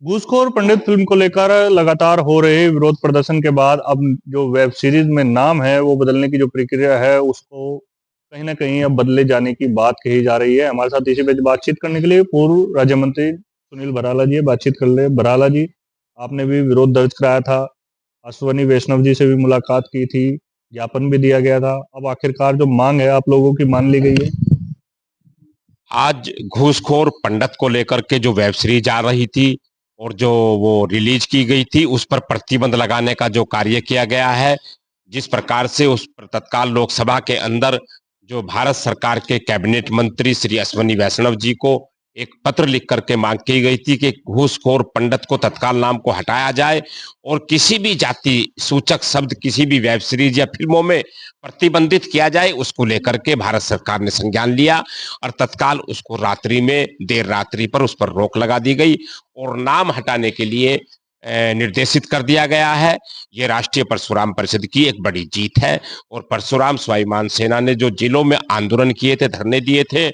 घूसखोर पंडित film को लेकर लगातार हो रहे विरोध प्रदर्शन के बाद अब जो वेब सीरीज में नाम है वो बदलने की जो प्रक्रिया है उसको कहीं ना कहीं अब बदले जाने की बात कही जा रही है। हमारे साथ इसी पे बातचीत करने के लिए पूर्व राज्य मंत्री सुनील भराला जी है। बातचीत कर ले भराला जी, आपने भी विरोध दर्ज कराया था, अश्वनी वैष्णव जी से भी मुलाकात की थी, ज्ञापन भी दिया गया था। अब आखिरकार जो मांग है आप लोगों की मान ली गई है। आज घूसखोर पंडित को लेकर के जो वेब सीरीज आ रही थी और जो वो रिलीज की गई थी उस पर प्रतिबंध लगाने का जो कार्य किया गया है, जिस प्रकार से उस पर तत्काल लोकसभा के अंदर जो भारत सरकार के कैबिनेट मंत्री श्री अश्वनी वैष्णव जी को एक पत्र लिख करके मांग की गई थी कि घूसखोर पंडित को तत्काल नाम को हटाया जाए और किसी भी जाति सूचक शब्द किसी भी वेब सीरीज या फिल्मों में प्रतिबंधित किया जाए, उसको लेकर के भारत सरकार ने संज्ञान लिया और तत्काल उसको रात्रि में देर रात्रि पर उस पर रोक लगा दी गई और नाम हटाने के लिए निर्देशित कर दिया गया है। ये राष्ट्रीय परशुराम परिषद की एक बड़ी जीत है और परशुराम स्वाभिमान सेना ने जो जिलों में आंदोलन किए थे, धरने दिए थे,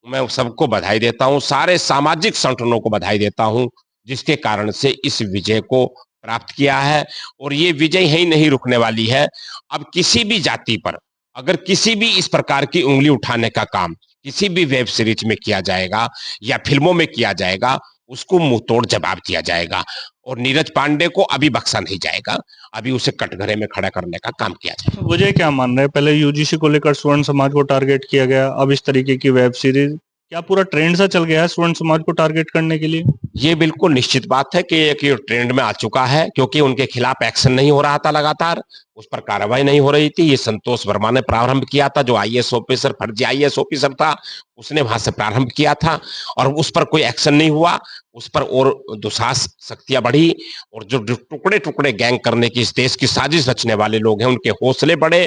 मैं सबको बधाई देता हूं, सारे सामाजिक संगठनों को बधाई देता हूं, जिसके कारण से इस विजय को प्राप्त किया है और ये विजय ही नहीं रुकने वाली है। अब किसी भी जाति पर अगर किसी भी इस प्रकार की उंगली उठाने का काम किसी भी वेब सीरीज में किया जाएगा या फिल्मों में किया जाएगा, उसको मुंह तोड़ जवाब दिया जाएगा और नीरज पांडे को अभी बख्शा नहीं जाएगा, अभी उसे कटघरे में खड़ा करने का काम किया जाएगा। वजह क्या मान रहे हैं? पहले यूजीसी को लेकर स्वर्ण समाज को टारगेट किया गया, अब इस तरीके की वेब सीरीज, क्या पूरा ट्रेंड सा चल गया है स्वर्ण समाज को टारगेट करने के लिए? ये बिल्कुल निश्चित बात है कि एक ट्रेंड में आ चुका है, क्योंकि उनके खिलाफ एक्शन नहीं हो रहा था, लगातार उस पर कार्रवाई नहीं हो रही थी। ये संतोष वर्मा ने प्रारंभ किया था, जो आईएएस ऑफिसर, फर्जी आईएएस ऑफिसर था, उसने वहां से प्रारंभ किया था और उस पर कोई एक्शन नहीं हुआ। उस पर और दुसाहस शक्तियां बढ़ी और जो टुकड़े टुकड़े गैंग करने की इस देश की साजिश रचने वाले लोग हैं, उनके हौसले बढ़े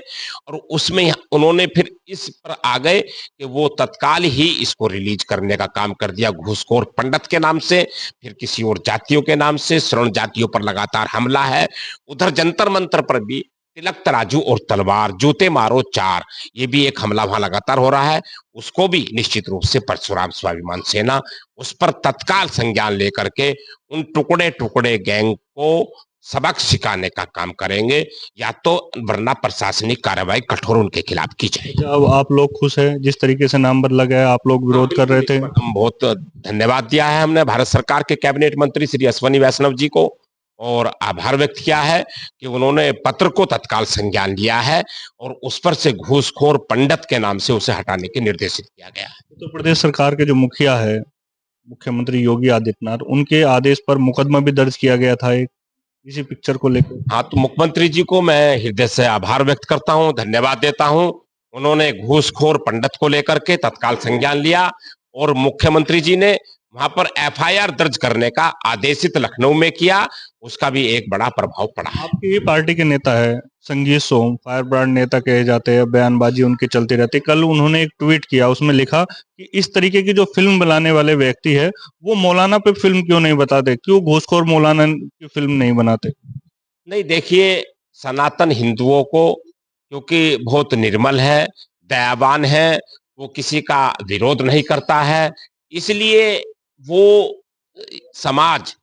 और उसमें उन्होंने फिर इस पर आ गए कि वो तत्काल ही इसको रिलीज करने का काम कर दिया, घूसखोर पंडित के नाम से, फिर किसी और जातियों के नाम से श्रवण जातियों पर लगातार हमला है। उधर जंतर मंतर पर भी तिलक तराजू और तलवार, जूते मारो चार, ये भी एक हमला वहां लगातार हो रहा है। उसको भी निश्चित रूप से परशुराम स्वाभिमान सेना उस पर तत्काल संज्ञान लेकर के उन टुकड़े टुकड़े गैंग को सबक सिखाने का काम करेंगे, या तो वरना प्रशासनिक कार्रवाई कठोर उनके खिलाफ की जाएगी। अब आप लोग खुश हैं जिस तरीके से नाम बदला गया है? आप लोग विरोध कर रहे थे। हम बहुत धन्यवाद दिया है हमने भारत सरकार के कैबिनेट मंत्री श्री अश्वनी वैष्णव जी को और आभार व्यक्त किया है कि उन्होंने पत्र को तत्काल संज्ञान लिया है और उस पर से घूसखोर पंडित के नाम से उसे हटाने के निर्देशित किया गया है। उत्तर प्रदेश सरकार के जो मुखिया है, मुख्यमंत्री योगी आदित्यनाथ, उनके आदेश पर मुकदमा भी दर्ज किया गया था एक इसी पिक्चर को लेकर। हाँ, तो मुख्यमंत्री जी को मैं हृदय से आभार व्यक्त करता हूँ, धन्यवाद देता हूँ। उन्होंने घूसखोर पंडित को लेकर के तत्काल संज्ञान लिया और मुख्यमंत्री जी ने वहां पर एफआईआर दर्ज करने का आदेशित लखनऊ में किया, उसका भी एक बड़ा प्रभाव पड़ा है। आपकी ही पार्टी के नेता है संगीत सोम, फायर ब्रांड नेता कहे जाते हैं, बयानबाजी उनकी चलती रहती है। कल उन्होंने एक ट्वीट किया, उसमें लिखा कि इस तरीके की जो फिल्म बनाने वाले व्यक्ति है वो मौलाना पे फिल्म क्यों नहीं बताते, क्यों घूसखोर मौलाना की फिल्म नहीं बनाते? नहीं, देखिए, सनातन हिंदुओं को क्योंकि बहुत निर्मल है, दयावान है, वो किसी का विरोध नहीं करता है, इसलिए वो समाज,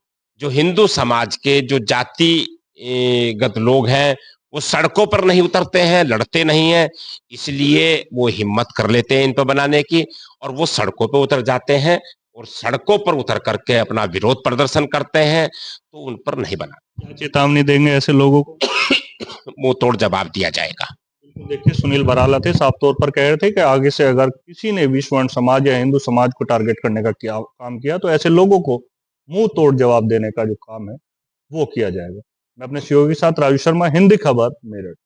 जो हिंदू समाज के जो जाति गत लोग हैं, वो सड़कों पर नहीं उतरते हैं, लड़ते नहीं हैं, इसलिए वो हिम्मत कर लेते हैं इन पर बनाने की और वो सड़कों पर उतर जाते हैं और सड़कों पर उतर करके अपना विरोध प्रदर्शन करते हैं, तो उन पर नहीं बना। क्या चेतावनी देंगे ऐसे लोगों को? मुंह तोड़ जवाब दिया जाएगा। देखिए, सुनील भराला थे, साफ तौर पर कह रहे थे कि आगे से अगर किसी ने भी स्वर्ण समाज या हिंदू समाज को टारगेट करने का काम किया तो ऐसे लोगों को मुंह तोड़ जवाब देने का जो काम है वो किया जाएगा। मैं अपने सहयोगी के साथ राजू शर्मा, हिंदी खबर, मेरठ।